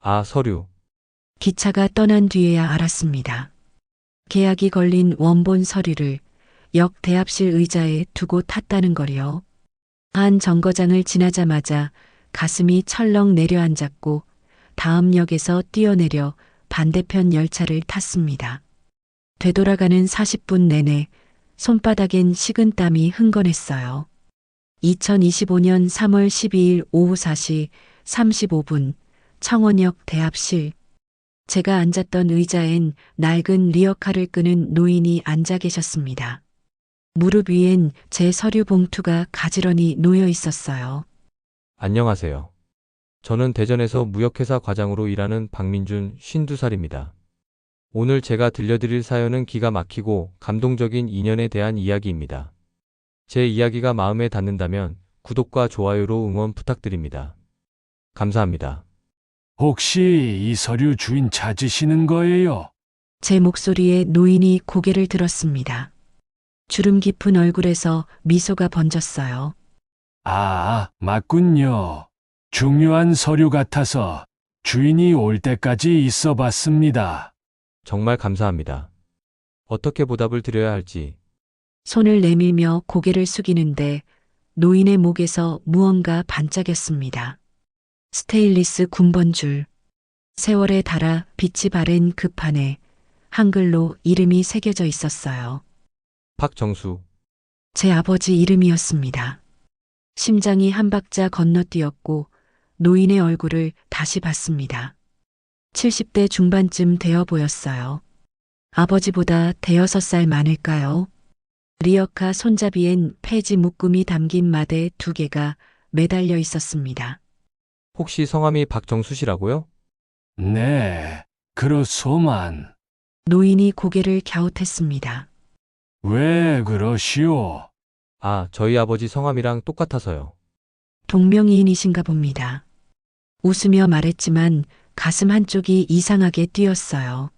아, 서류. 기차가 떠난 뒤에야 알았습니다. 계약이 걸린 원본 서류를 역 대합실 의자에 두고 탔다는 거리요. 한 정거장을 지나자마자 가슴이 철렁 내려앉았고 다음 역에서 뛰어내려 반대편 열차를 탔습니다. 되돌아가는 40분 내내 손바닥엔 식은땀이 흥건했어요. 2025년 3월 12일 오후 4시 35분 청원역 대합실. 제가 앉았던 의자엔 낡은 리어카를 끄는 노인이 앉아 계셨습니다. 무릎 위엔 제 서류 봉투가 가지런히 놓여 있었어요. 안녕하세요. 저는 대전에서 무역회사 과장으로 일하는 박민준 52살입니다. 오늘 제가 들려드릴 사연은 기가 막히고 감동적인 인연에 대한 이야기입니다. 제 이야기가 마음에 닿는다면 구독과 좋아요로 응원 부탁드립니다. 감사합니다. 혹시 이 서류 주인 찾으시는 거예요? 제 목소리에 노인이 고개를 들었습니다. 주름 깊은 얼굴에서 미소가 번졌어요. 아, 맞군요. 중요한 서류 같아서 주인이 올 때까지 있어 봤습니다. 정말 감사합니다. 어떻게 보답을 드려야 할지. 손을 내밀며 고개를 숙이는데 노인의 목에서 무언가 반짝였습니다. 스테인리스 군번줄. 세월에 닳아 빛이 바랜 그 판에 한글로 이름이 새겨져 있었어요. 박정수. 제 아버지 이름이었습니다. 심장이 한 박자 건너뛰었고 노인의 얼굴을 다시 봤습니다. 70대 중반쯤 되어 보였어요. 아버지보다 대여섯 살 많을까요? 리어카 손잡이엔 폐지 묶음이 담긴 마대 2개가 매달려 있었습니다. 혹시 성함이 박정수시라고요? 네, 그렇소만. 노인이 고개를 갸웃했습니다. 왜 그러시오? 아, 저희 아버지 성함이랑 똑같아서요. 동명이인이신가 봅니다. 웃으며 말했지만 가슴 한쪽이 이상하게 뛰었어요.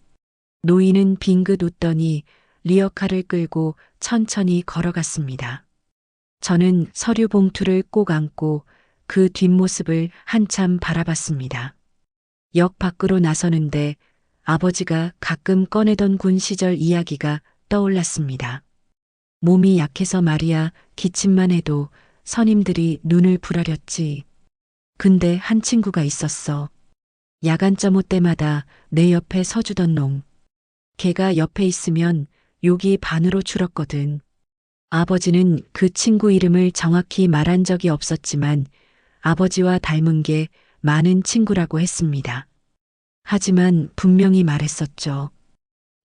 노인은 빙긋 웃더니 리어카를 끌고 천천히 걸어갔습니다. 저는 서류 봉투를 꼭 안고 그 뒷모습을 한참 바라봤습니다. 역 밖으로 나서는데 아버지가 가끔 꺼내던 군 시절 이야기가 떠올랐습니다. 몸이 약해서 말이야 기침만 해도 선임들이 눈을 부라렸지. 근데 한 친구가 있었어. 야간 점호 때마다 내 옆에 서주던 놈. 걔가 옆에 있으면 욕이 반으로 줄었거든. 아버지는 그 친구 이름을 정확히 말한 적이 없었지만 아버지와 닮은 게 많은 친구라고 했습니다. 하지만 분명히 말했었죠.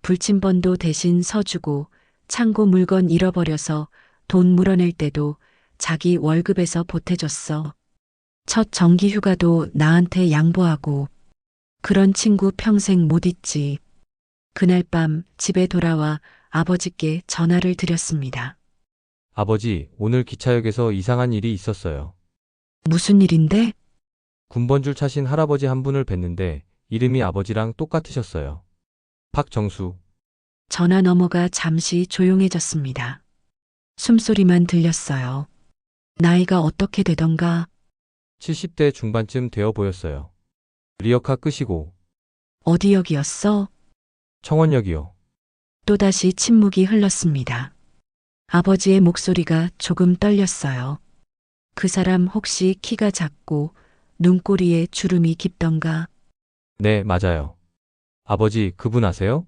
불침번도 대신 서주고 창고 물건 잃어버려서 돈 물어낼 때도 자기 월급에서 보태줬어. 첫 정기 휴가도 나한테 양보하고. 그런 친구 평생 못 잊지. 그날 밤 집에 돌아와 아버지께 전화를 드렸습니다. 아버지, 오늘 기차역에서 이상한 일이 있었어요. 무슨 일인데? 군번줄 차신 할아버지 한 분을 뵀는데 이름이 아버지랑 똑같으셨어요. 박정수. 전화 너머가 잠시 조용해졌습니다. 숨소리만 들렸어요. 나이가 어떻게 되던가? 70대 중반쯤 되어 보였어요. 리어카 끄시고 어디 역이었어? 청원역이요. 또다시 침묵이 흘렀습니다. 아버지의 목소리가 조금 떨렸어요. 그 사람 혹시 키가 작고 눈꼬리에 주름이 깊던가? 네, 맞아요. 아버지, 그분 아세요?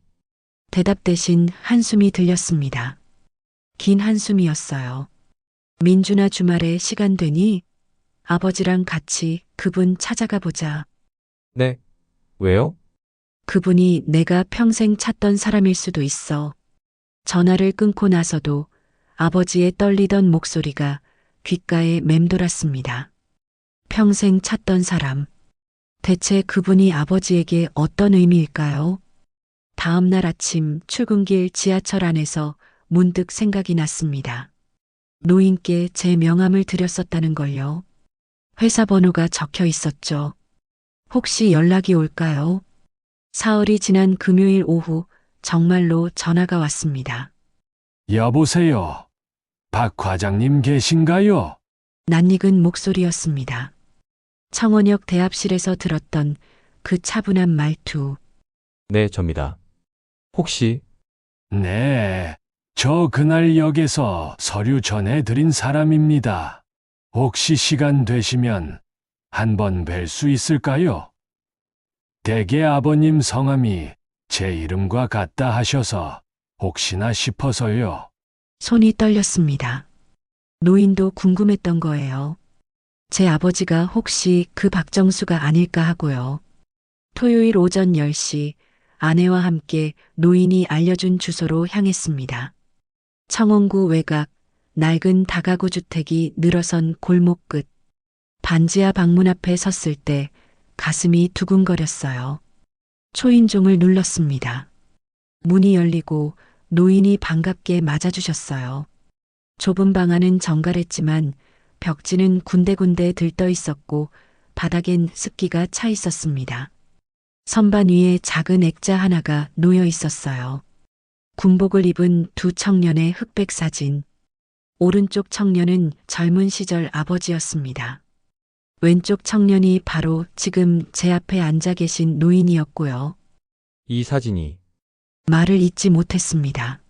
대답 대신 한숨이 들렸습니다. 긴 한숨이었어요. 민준아 주말에 시간 되니? 아버지랑 같이 그분 찾아가 보자. 네. 왜요? 그분이 내가 평생 찾던 사람일 수도 있어. 전화를 끊고 나서도 아버지의 떨리던 목소리가 귓가에 맴돌았습니다. 평생 찾던 사람. 대체 그분이 아버지에게 어떤 의미일까요? 다음 날 아침 출근길 지하철 안에서 문득 생각이 났습니다. 노인께 제 명함을 드렸었다는 걸요. 회사 번호가 적혀 있었죠. 혹시 연락이 올까요? 사흘이 지난 금요일 오후 정말로 전화가 왔습니다. 여보세요. 박 과장님 계신가요? 낯익은 목소리였습니다. 청원역 대합실에서 들었던 그 차분한 말투. 네, 접니다. 혹시 네, 저 그날 역에서 서류 전해드린 사람입니다. 혹시 시간 되시면 한번 뵐 수 있을까요? 댁의 아버님 성함이 제 이름과 같다 하셔서 혹시나 싶어서요. 손이 떨렸습니다. 노인도 궁금했던 거예요. 제 아버지가 혹시 그 박정수가 아닐까 하고요. 토요일 오전 10시 아내와 함께 노인이 알려준 주소로 향했습니다. 청원구 외곽 낡은 다가구 주택이 늘어선 골목 끝 반지하 방문 앞에 섰을 때 가슴이 두근거렸어요. 초인종을 눌렀습니다. 문이 열리고 노인이 반갑게 맞아주셨어요. 좁은 방 안은 정갈했지만 벽지는 군데군데 들떠 있었고 바닥엔 습기가 차 있었습니다. 선반 위에 작은 액자 하나가 놓여 있었어요. 군복을 입은 두 청년의 흑백 사진. 오른쪽 청년은 젊은 시절 아버지였습니다. 왼쪽 청년이 바로 지금 제 앞에 앉아 계신 노인이었고요. 이 사진이 말을 잇지 못했습니다.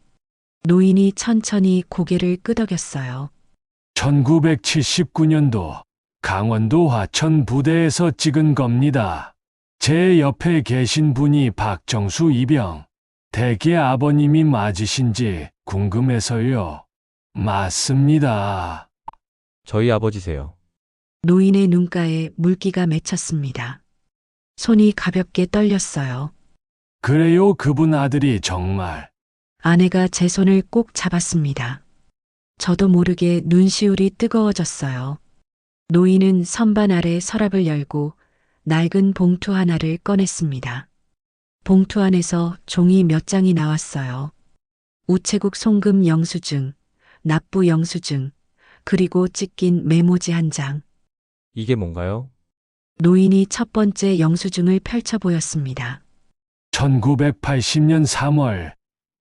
노인이 천천히 고개를 끄덕였어요. 1979년도 강원도 화천 부대에서 찍은 겁니다. 제 옆에 계신 분이 박정수 이병, 댁의 아버님이 맞으신지 궁금해서요. 맞습니다. 저희 아버지세요. 노인의 눈가에 물기가 맺혔습니다. 손이 가볍게 떨렸어요. 그래요, 그분 아들이 정말. 아내가 제 손을 꼭 잡았습니다. 저도 모르게 눈시울이 뜨거워졌어요. 노인은 선반 아래 서랍을 열고 낡은 봉투 하나를 꺼냈습니다. 봉투 안에서 종이 몇 장이 나왔어요. 우체국 송금 영수증, 납부 영수증, 그리고 찢긴 메모지 한 장. 이게 뭔가요? 노인이 첫 번째 영수증을 펼쳐 보였습니다. 1980년 3월,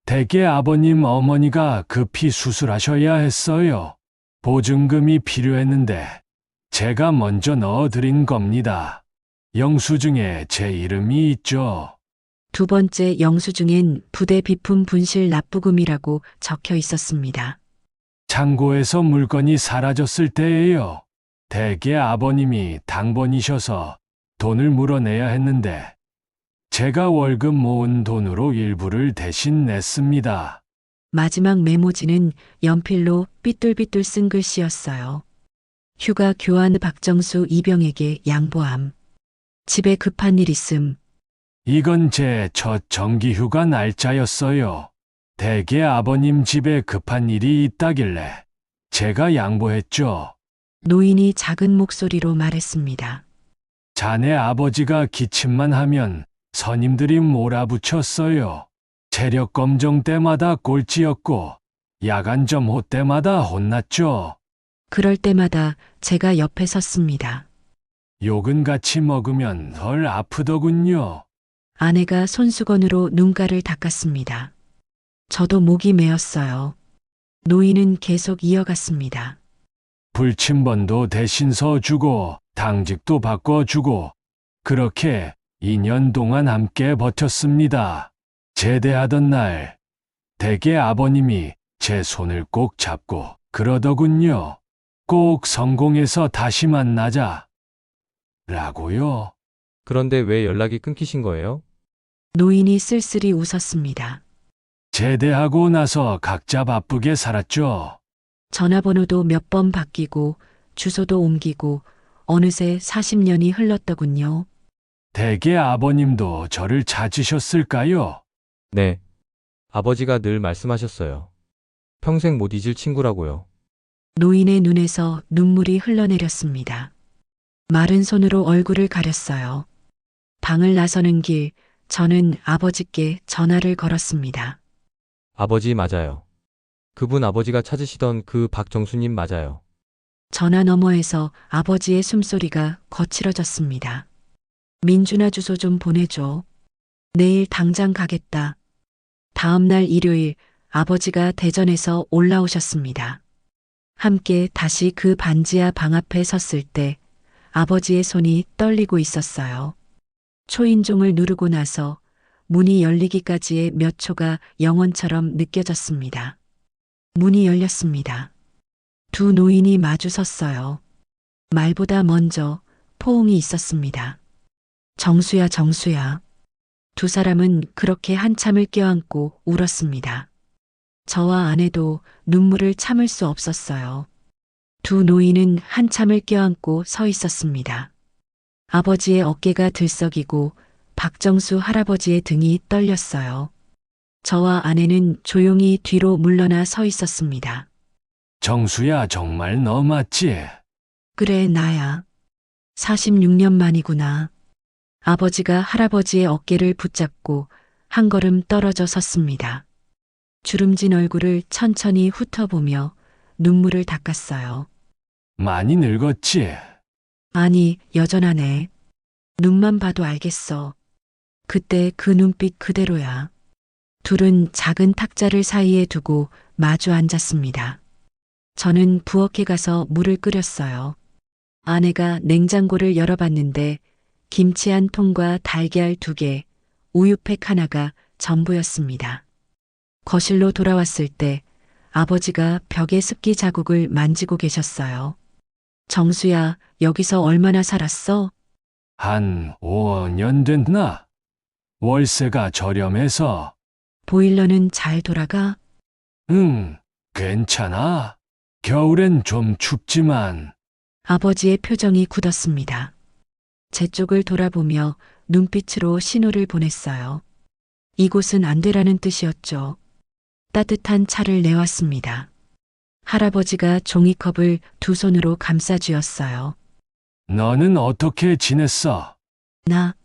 댁의 아버님 어머니가 급히 수술하셔야 했어요. 보증금이 필요했는데 제가 먼저 넣어드린 겁니다. 영수증에 제 이름이 있죠. 두 번째 영수증엔 부대 비품 분실 납부금이라고 적혀 있었습니다. 창고에서 물건이 사라졌을 때예요. 댁의 아버님이 당번이셔서 돈을 물어내야 했는데 제가 월급 모은 돈으로 일부를 대신 냈습니다. 마지막 메모지는 연필로 삐뚤삐뚤 쓴 글씨였어요. 휴가 교환 박정수 이병에게 양보함. 집에 급한 일 있음. 이건 제 첫 정기휴가 날짜였어요. 댁의 아버님 집에 급한 일이 있다길래 제가 양보했죠. 노인이 작은 목소리로 말했습니다. 자네 아버지가 기침만 하면 선임들이 몰아붙였어요. 체력 검정 때마다 꼴찌였고 야간 점호 때마다 혼났죠. 그럴 때마다 제가 옆에 섰습니다. 욕은 같이 먹으면 덜 아프더군요. 아내가 손수건으로 눈가를 닦았습니다. 저도 목이 메었어요. 노인은 계속 이어갔습니다. 불침번도 대신 서주고 당직도 바꿔주고 그렇게 2년 동안 함께 버텼습니다. 제대하던 날 댁의 아버님이 제 손을 꼭 잡고 그러더군요. 꼭 성공해서 다시 만나자. 라고요. 그런데 왜 연락이 끊기신 거예요? 노인이 쓸쓸히 웃었습니다. 제대하고 나서 각자 바쁘게 살았죠. 전화번호도 몇 번 바뀌고 주소도 옮기고 어느새 40년이 흘렀더군요. 댁의 아버님도 저를 찾으셨을까요? 네. 아버지가 늘 말씀하셨어요. 평생 못 잊을 친구라고요. 노인의 눈에서 눈물이 흘러내렸습니다. 마른 손으로 얼굴을 가렸어요. 방을 나서는 길, 저는 아버지께 전화를 걸었습니다. 아버지 맞아요. 그분 아버지가 찾으시던 그 박정수님 맞아요. 전화 너머에서 아버지의 숨소리가 거칠어졌습니다. 민준아 주소 좀 보내줘. 내일 당장 가겠다. 다음 날 일요일 아버지가 대전에서 올라오셨습니다. 함께 다시 그 반지하 방 앞에 섰을 때 아버지의 손이 떨리고 있었어요. 초인종을 누르고 나서 문이 열리기까지의 몇 초가 영원처럼 느껴졌습니다. 문이 열렸습니다. 두 노인이 마주 섰어요. 말보다 먼저 포옹이 있었습니다. 정수야, 정수야. 두 사람은 그렇게 한참을 껴안고 울었습니다. 저와 아내도 눈물을 참을 수 없었어요. 두 노인은 한참을 껴안고 서 있었습니다. 아버지의 어깨가 들썩이고 박정수 할아버지의 등이 떨렸어요. 저와 아내는 조용히 뒤로 물러나 서 있었습니다. 정수야, 정말 너 맞지? 그래, 나야. 46년 만이구나. 아버지가 할아버지의 어깨를 붙잡고 한 걸음 떨어져 섰습니다. 주름진 얼굴을 천천히 훑어보며 눈물을 닦았어요. 많이 늙었지? 아니, 여전하네. 눈만 봐도 알겠어. 그때 그 눈빛 그대로야. 둘은 작은 탁자를 사이에 두고 마주 앉았습니다. 저는 부엌에 가서 물을 끓였어요. 아내가 냉장고를 열어봤는데 김치 한 통과 달걀 2개, 우유팩 하나가 전부였습니다. 거실로 돌아왔을 때 아버지가 벽에 습기 자국을 만지고 계셨어요. 정수야, 여기서 얼마나 살았어? 한 5년 됐나? 월세가 저렴해서. 보일러는 잘 돌아가? 응, 괜찮아. 겨울엔 좀 춥지만. 아버지의 표정이 굳었습니다. 제 쪽을 돌아보며 눈빛으로 신호를 보냈어요. 이곳은 안 되라는 뜻이었죠. 따뜻한 차를 내왔습니다. 할아버지가 종이컵을 두 손으로 감싸 쥐었어요. 너는 어떻게 지냈어? 나,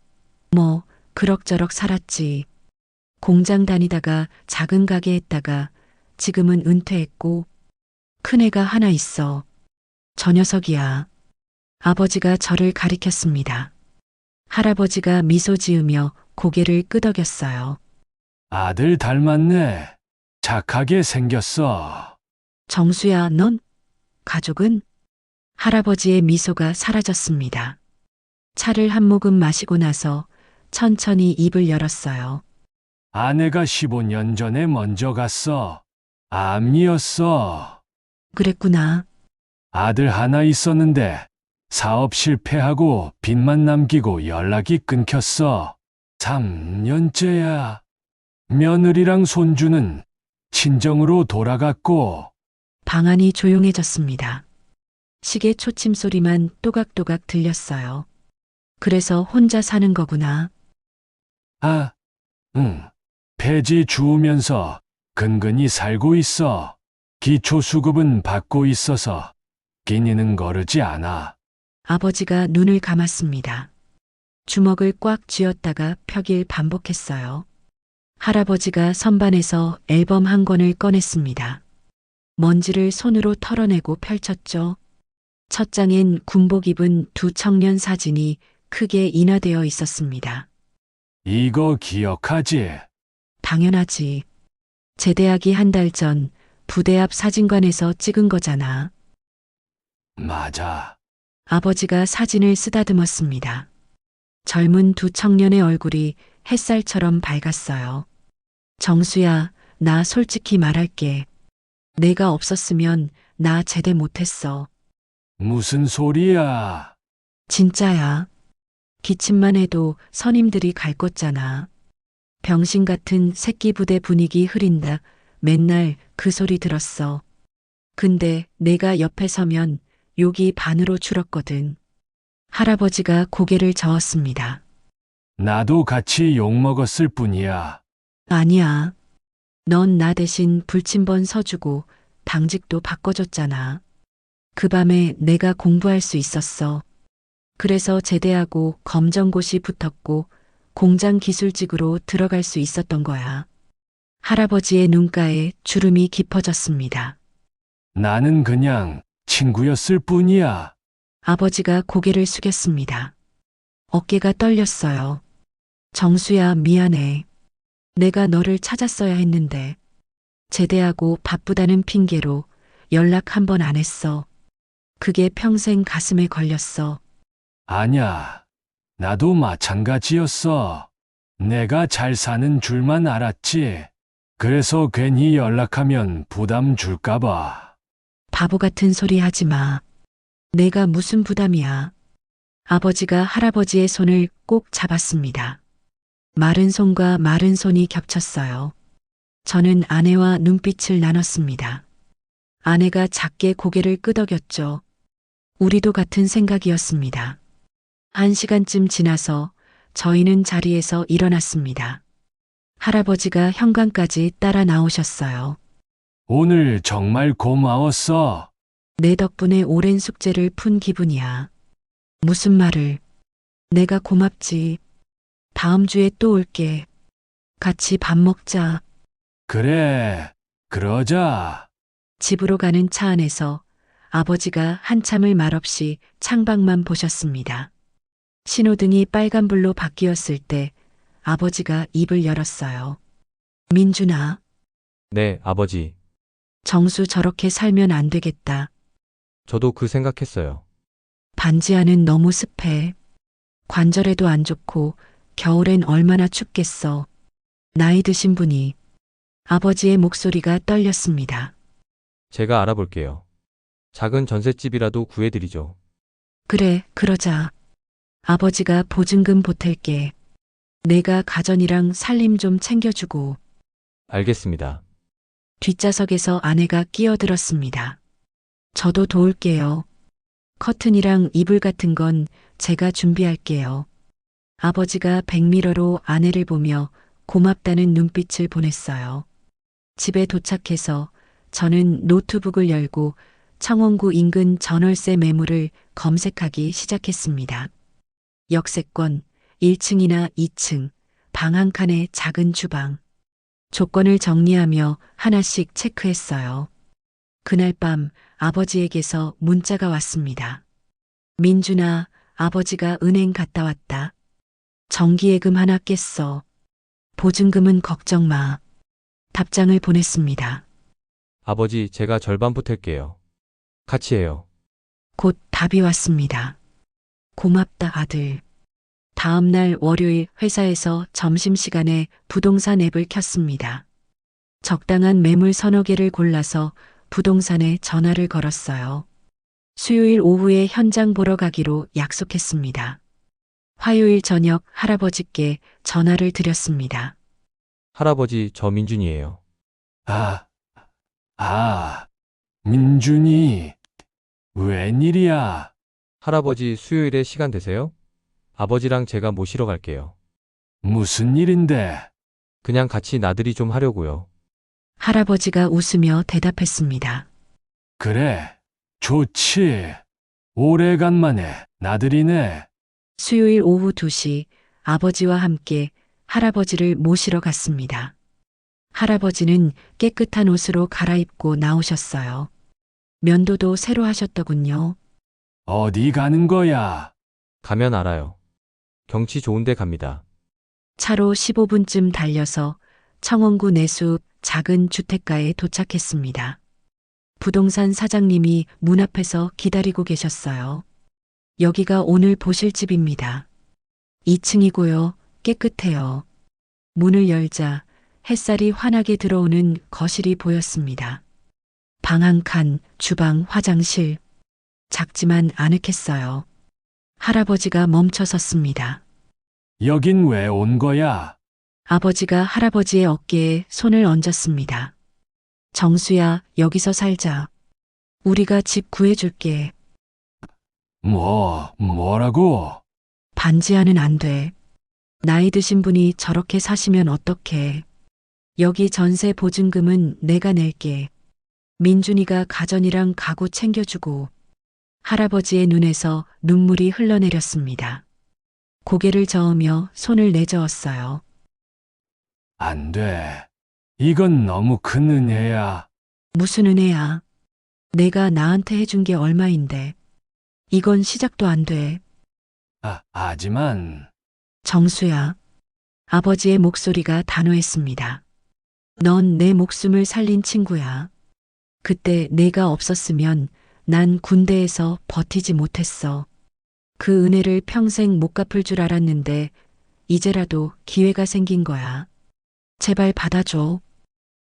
그럭저럭 살았지. 공장 다니다가 작은 가게 했다가 지금은 은퇴했고, 큰애가 하나 있어. 저 녀석이야. 아버지가 저를 가리켰습니다. 할아버지가 미소 지으며 고개를 끄덕였어요. 아들 닮았네. 착하게 생겼어. 정수야, 넌? 가족은? 할아버지의 미소가 사라졌습니다. 차를 한 모금 마시고 나서 천천히 입을 열었어요. 아내가 15년 전에 먼저 갔어. 암이었어. 그랬구나. 아들 하나 있었는데 사업 실패하고 빚만 남기고 연락이 끊겼어. 3년째야. 며느리랑 손주는 친정으로 돌아갔고. 방 안이 조용해졌습니다. 시계 초침 소리만 또각또각 들렸어요. 그래서 혼자 사는 거구나. 아, 응. 폐지 주우면서 근근히 살고 있어. 기초수급은 받고 있어서 끼니는 거르지 않아. 아버지가 눈을 감았습니다. 주먹을 꽉 쥐었다가 펴길 반복했어요. 할아버지가 선반에서 앨범 한 권을 꺼냈습니다. 먼지를 손으로 털어내고 펼쳤죠. 첫 장엔 군복 입은 두 청년 사진이 크게 인화되어 있었습니다. 이거 기억하지? 당연하지. 제대하기 한 달 전 부대 앞 사진관에서 찍은 거잖아. 맞아. 아버지가 사진을 쓰다듬었습니다. 젊은 두 청년의 얼굴이 햇살처럼 밝았어요. 정수야, 나 솔직히 말할게. 내가 없었으면 나 제대 못했어. 무슨 소리야? 진짜야. 기침만 해도 선임들이 갈궜잖아. 병신 같은 새끼 부대 분위기 흐린다. 맨날 그 소리 들었어. 근데 내가 옆에 서면 욕이 반으로 줄었거든. 할아버지가 고개를 저었습니다. 나도 같이 욕먹었을 뿐이야. 아니야. 넌 나 대신 불침번 서주고 당직도 바꿔줬잖아. 그 밤에 내가 공부할 수 있었어. 그래서 제대하고 검정고시 붙었고 공장 기술직으로 들어갈 수 있었던 거야. 할아버지의 눈가에 주름이 깊어졌습니다. 나는 그냥 친구였을 뿐이야. 아버지가 고개를 숙였습니다. 어깨가 떨렸어요. 정수야, 미안해. 내가 너를 찾았어야 했는데. 제대하고 바쁘다는 핑계로 연락 한 번 안 했어. 그게 평생 가슴에 걸렸어. 아냐. 나도 마찬가지였어. 내가 잘 사는 줄만 알았지. 그래서 괜히 연락하면 부담 줄까봐. 바보 같은 소리 하지 마. 내가 무슨 부담이야. 아버지가 할아버지의 손을 꼭 잡았습니다. 마른 손과 마른 손이 겹쳤어요. 저는 아내와 눈빛을 나눴습니다. 아내가 작게 고개를 끄덕였죠. 우리도 같은 생각이었습니다. 1시간쯤 지나서 저희는 자리에서 일어났습니다. 할아버지가 현관까지 따라 나오셨어요. 오늘 정말 고마웠어. 내 덕분에 오랜 숙제를 푼 기분이야. 무슨 말을. 내가 고맙지. 다음 주에 또 올게. 같이 밥 먹자. 그래, 그러자. 집으로 가는 차 안에서 아버지가 한참을 말없이 창밖만 보셨습니다. 신호등이 빨간불로 바뀌었을 때 아버지가 입을 열었어요. 민준아, 네, 아버지. 정수 저렇게 살면 안 되겠다. 저도 그 생각했어요. 반지 안은 너무 습해. 관절에도 안 좋고 겨울엔 얼마나 춥겠어. 나이 드신 분이. 아버지의 목소리가 떨렸습니다. 제가 알아볼게요. 작은 전셋집이라도 구해드리죠. 그래, 그러자. 아버지가 보증금 보탤게. 내가 가전이랑 살림 좀 챙겨주고. 알겠습니다. 뒷좌석에서 아내가 끼어들었습니다. 저도 도울게요. 커튼이랑 이불 같은 건 제가 준비할게요. 아버지가 백미러로 아내를 보며 고맙다는 눈빛을 보냈어요. 집에 도착해서 저는 노트북을 열고 청원구 인근 전월세 매물을 검색하기 시작했습니다. 역세권, 1층이나 2층, 방 한 칸에 작은 주방. 조건을 정리하며 하나씩 체크했어요. 그날 밤 아버지에게서 문자가 왔습니다. 민준아, 아버지가 은행 갔다 왔다. 정기예금 하나 깼어. 보증금은 걱정 마. 답장을 보냈습니다. 아버지, 제가 절반 보탤게요. 같이 해요. 곧 답이 왔습니다. 고맙다, 아들. 다음 날 월요일 회사에서 점심시간에 부동산 앱을 켰습니다. 적당한 매물 서너 개를 골라서 부동산에 전화를 걸었어요. 수요일 오후에 현장 보러 가기로 약속했습니다. 화요일 저녁 할아버지께 전화를 드렸습니다. 할아버지, 저 민준이에요. 민준이. 웬일이야? 할아버지, 수요일에 시간 되세요? 아버지랑 제가 모시러 갈게요. 무슨 일인데? 그냥 같이 나들이 좀 하려고요. 할아버지가 웃으며 대답했습니다. 그래, 좋지. 오래간만에 나들이네. 수요일 오후 2시 아버지와 함께 할아버지를 모시러 갔습니다. 할아버지는 깨끗한 옷으로 갈아입고 나오셨어요. 면도도 새로 하셨더군요. 어디 가는 거야? 가면 알아요. 경치 좋은 데 갑니다. 차로 15분쯤 달려서 청원구 내수 작은 주택가에 도착했습니다. 부동산 사장님이 문 앞에서 기다리고 계셨어요. 여기가 오늘 보실 집입니다. 2층이고요. 깨끗해요. 문을 열자 햇살이 환하게 들어오는 거실이 보였습니다. 방 한 칸, 주방, 화장실. 작지만 아늑했어요. 할아버지가 멈춰 섰습니다. 여긴 왜 온 거야? 아버지가 할아버지의 어깨에 손을 얹었습니다. 정수야, 여기서 살자. 우리가 집 구해줄게. 뭐라고? 반지하는 안 돼. 나이 드신 분이 저렇게 사시면 어떡해. 여기 전세 보증금은 내가 낼게. 민준이가 가전이랑 가구 챙겨주고. 할아버지의 눈에서 눈물이 흘러내렸습니다. 고개를 저으며 손을 내저었어요. 안 돼. 이건 너무 큰 은혜야. 무슨 은혜야. 내가 나한테 해준 게 얼마인데. 이건 시작도 안 돼. 하지만, 정수야. 아버지의 목소리가 단호했습니다. 넌 내 목숨을 살린 친구야. 그때 내가 없었으면 난 군대에서 버티지 못했어. 그 은혜를 평생 못 갚을 줄 알았는데 이제라도 기회가 생긴 거야. 제발 받아줘.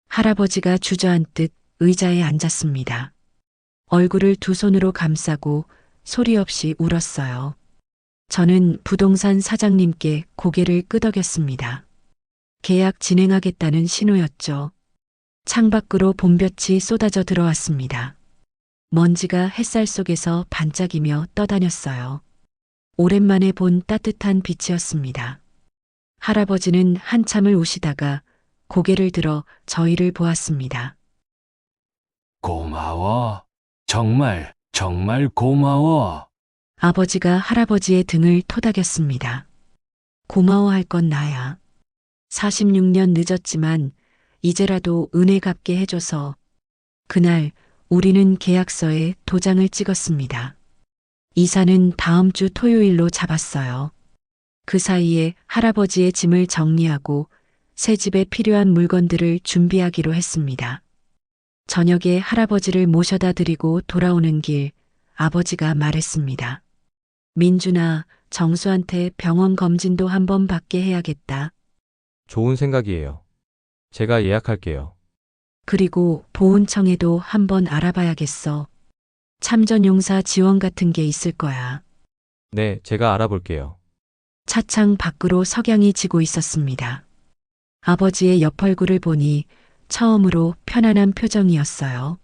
할아버지가 주저앉듯 의자에 앉았습니다. 얼굴을 두 손으로 감싸고 소리 없이 울었어요. 저는 부동산 사장님께 고개를 끄덕였습니다. 계약 진행하겠다는 신호였죠. 창밖으로 봄볕이 쏟아져 들어왔습니다. 먼지가 햇살 속에서 반짝이며 떠다녔어요. 오랜만에 본 따뜻한 빛이었습니다. 할아버지는 한참을 우시다가 고개를 들어 저희를 보았습니다. 고마워. 정말, 정말 고마워. 아버지가 할아버지의 등을 토닥였습니다. 고마워할 건 나야. 46년 늦었지만 이제라도 은혜 갚게 해줘서. 그날 우리는 계약서에 도장을 찍었습니다. 이사는 다음 주 토요일로 잡았어요. 그 사이에 할아버지의 짐을 정리하고 새 집에 필요한 물건들을 준비하기로 했습니다. 저녁에 할아버지를 모셔다 드리고 돌아오는 길 아버지가 말했습니다. 민준아, 정수한테 병원 검진도 한번 받게 해야겠다. 좋은 생각이에요. 제가 예약할게요. 그리고 보훈청에도 한번 알아봐야겠어. 참전용사 지원 같은 게 있을 거야. 네, 제가 알아볼게요. 차창 밖으로 석양이 지고 있었습니다. 아버지의 옆 얼굴을 보니 처음으로 편안한 표정이었어요.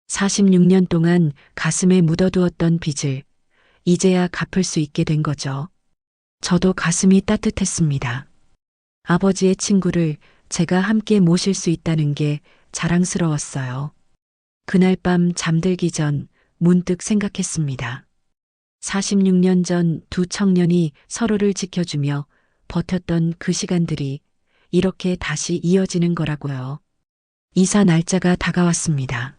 46년 동안 가슴에 묻어두었던 빚을 이제야 갚을 수 있게 된 거죠. 저도 가슴이 따뜻했습니다. 아버지의 친구를 제가 함께 모실 수 있다는 게 자랑스러웠어요. 그날 밤 잠들기 전 문득 생각했습니다. 46년 전 두 청년이 서로를 지켜주며 버텼던 그 시간들이 이렇게 다시 이어지는 거라고요. 이사 날짜가 다가왔습니다.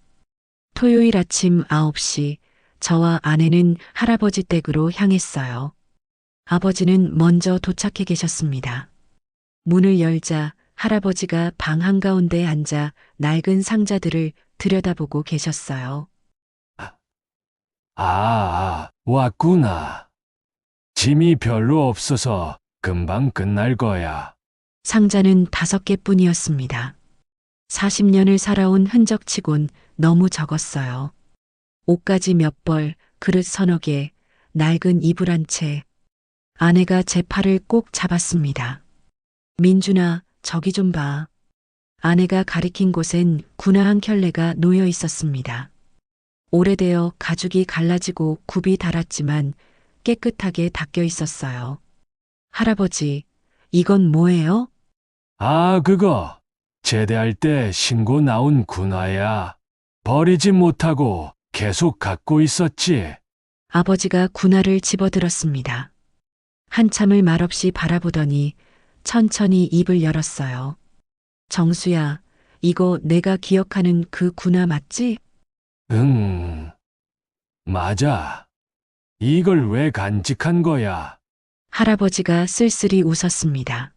토요일 아침 9시 저와 아내는 할아버지 댁으로 향했어요. 아버지는 먼저 도착해 계셨습니다. 문을 열자 할아버지가 방 한가운데에 앉아 낡은 상자들을 들여다보고 계셨어요. 왔구나. 짐이 별로 없어서 금방 끝날 거야. 상자는 5개뿐이었습니다. 40년을 살아온 흔적치곤 너무 적었어요. 옷가지 몇 벌, 그릇 서너 개, 낡은 이불 한 채. 아내가 제 팔을 꼭 잡았습니다. 민준아, 저기 좀 봐. 아내가 가리킨 곳엔 군화 한 켤레가 놓여 있었습니다. 오래되어 가죽이 갈라지고 굽이 닳았지만 깨끗하게 닦여 있었어요. 할아버지, 이건 뭐예요? 그거. 제대할 때 신고 나온 군화야. 버리지 못하고 계속 갖고 있었지. 아버지가 군화를 집어들었습니다. 한참을 말없이 바라보더니 천천히 입을 열었어요. 정수야, 이거 내가 기억하는 그 군화 맞지? 응. 맞아. 이걸 왜 간직한 거야? 할아버지가 쓸쓸히 웃었습니다.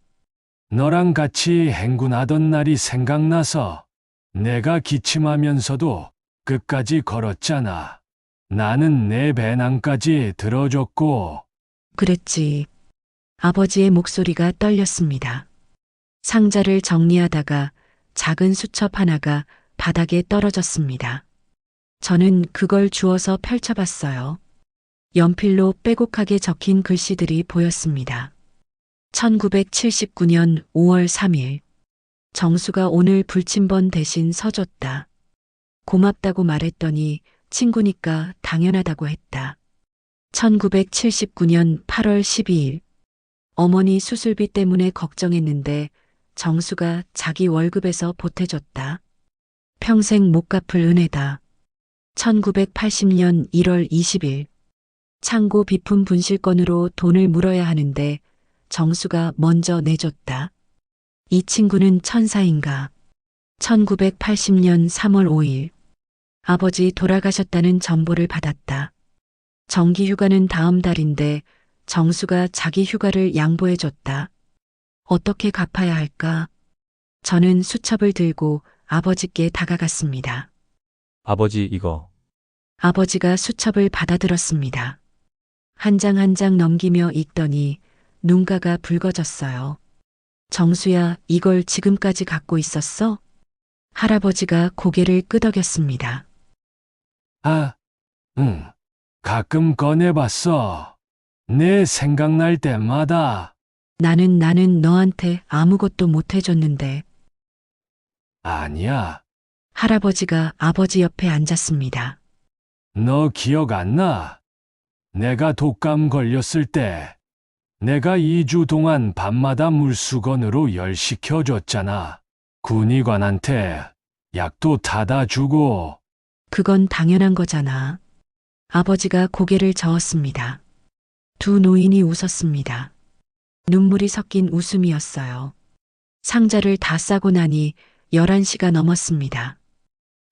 너랑 같이 행군하던 날이 생각나서 내가 기침하면서도 끝까지 걸었잖아. 나는 내 배낭까지 들어줬고. 그랬지. 아버지의 목소리가 떨렸습니다. 상자를 정리하다가 작은 수첩 하나가 바닥에 떨어졌습니다. 저는 그걸 주워서 펼쳐봤어요. 연필로 빼곡하게 적힌 글씨들이 보였습니다. 1979년 5월 3일. 정수가 오늘 불침번 대신 서줬다. 고맙다고 말했더니 친구니까 당연하다고 했다. 1979년 8월 12일. 어머니 수술비 때문에 걱정했는데 정수가 자기 월급에서 보태줬다. 평생 못 갚을 은혜다. 1980년 1월 20일. 창고 비품 분실건으로 돈을 물어야 하는데 정수가 먼저 내줬다. 이 친구는 천사인가. 1980년 3월 5일. 아버지 돌아가셨다는 전보를 받았다. 정기휴가는 다음 달인데 정수가 자기 휴가를 양보해줬다. 어떻게 갚아야 할까? 저는 수첩을 들고 아버지께 다가갔습니다. 아버지, 이거. 아버지가 수첩을 받아들었습니다. 한 장 한 장 넘기며 읽더니 눈가가 붉어졌어요. 정수야, 이걸 지금까지 갖고 있었어? 할아버지가 고개를 끄덕였습니다. 아, 응. 가끔 꺼내봤어. 내 생각날 때마다. 나는 너한테 아무것도 못 해줬는데. 아니야. 할아버지가 아버지 옆에 앉았습니다. 너 기억 안 나? 내가 독감 걸렸을 때 내가 2주 동안 밤마다 물수건으로 열 식혀줬잖아. 군의관한테 약도 타다 주고. 그건 당연한 거잖아. 아버지가 고개를 저었습니다. 두 노인이 웃었습니다. 눈물이 섞인 웃음이었어요. 상자를 다 싸고 나니 11시가 넘었습니다.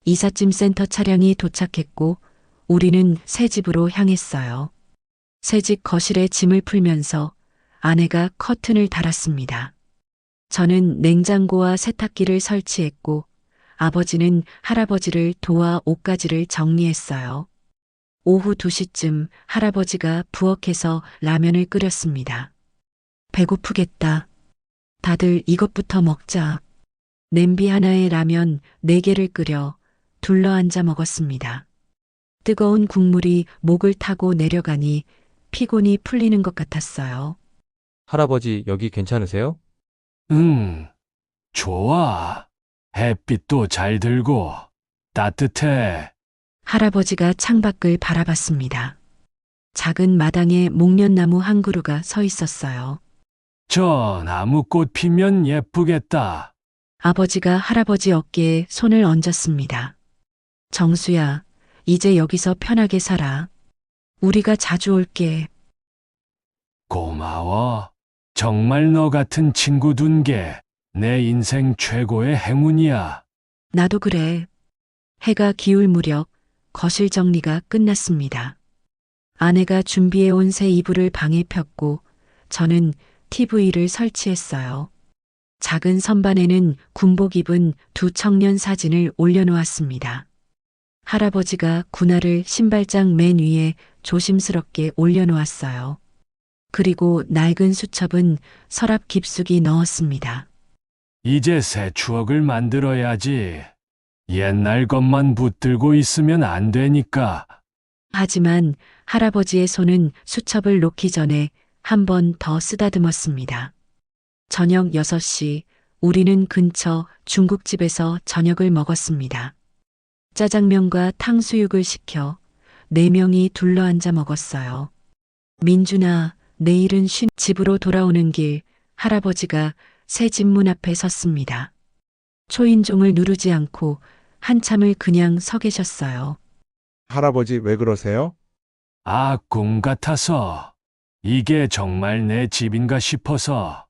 이삿짐 센터 차량이 도착했고 우리는 새 집으로 향했어요. 새 집 거실에 짐을 풀면서 아내가 커튼을 달았습니다. 저는 냉장고와 세탁기를 설치했고 아버지는 할아버지를 도와 옷가지를 정리했어요. 오후 2시쯤 할아버지가 부엌에서 라면을 끓였습니다. 배고프겠다. 다들 이것부터 먹자. 냄비 하나에 라면 4개를 끓여 둘러앉아 먹었습니다. 뜨거운 국물이 목을 타고 내려가니 피곤이 풀리는 것 같았어요. 할아버지, 여기 괜찮으세요? 응, 좋아. 햇빛도 잘 들고 따뜻해. 할아버지가 창밖을 바라봤습니다. 작은 마당에 목련나무 한 그루가 서 있었어요. 저 나무꽃 피면 예쁘겠다. 아버지가 할아버지 어깨에 손을 얹었습니다. 정수야, 이제 여기서 편하게 살아. 우리가 자주 올게. 고마워. 정말 너 같은 친구 둔 게 내 인생 최고의 행운이야. 나도 그래. 해가 기울 무렵 거실 정리가 끝났습니다. 아내가 준비해온 새 이불을 방에 폈고 저는 TV를 설치했어요. 작은 선반에는 군복 입은 두 청년 사진을 올려놓았습니다. 할아버지가 군화를 신발장 맨 위에 조심스럽게 올려놓았어요. 그리고 낡은 수첩은 서랍 깊숙이 넣었습니다. 이제 새 추억을 만들어야지. 옛날 것만 붙들고 있으면 안 되니까. 하지만 할아버지의 손은 수첩을 놓기 전에 한 번 더 쓰다듬었습니다. 저녁 6시 우리는 근처 중국집에서 저녁을 먹었습니다. 짜장면과 탕수육을 시켜 4명이 둘러앉아 먹었어요. 민준아, 내일은 집으로 돌아오는 길 할아버지가 새 집 문 앞에 섰습니다. 초인종을 누르지 않고 한참을 그냥 서 계셨어요. 할아버지 왜 그러세요? 아, 꿈 같아서. 이게 정말 내 집인가 싶어서.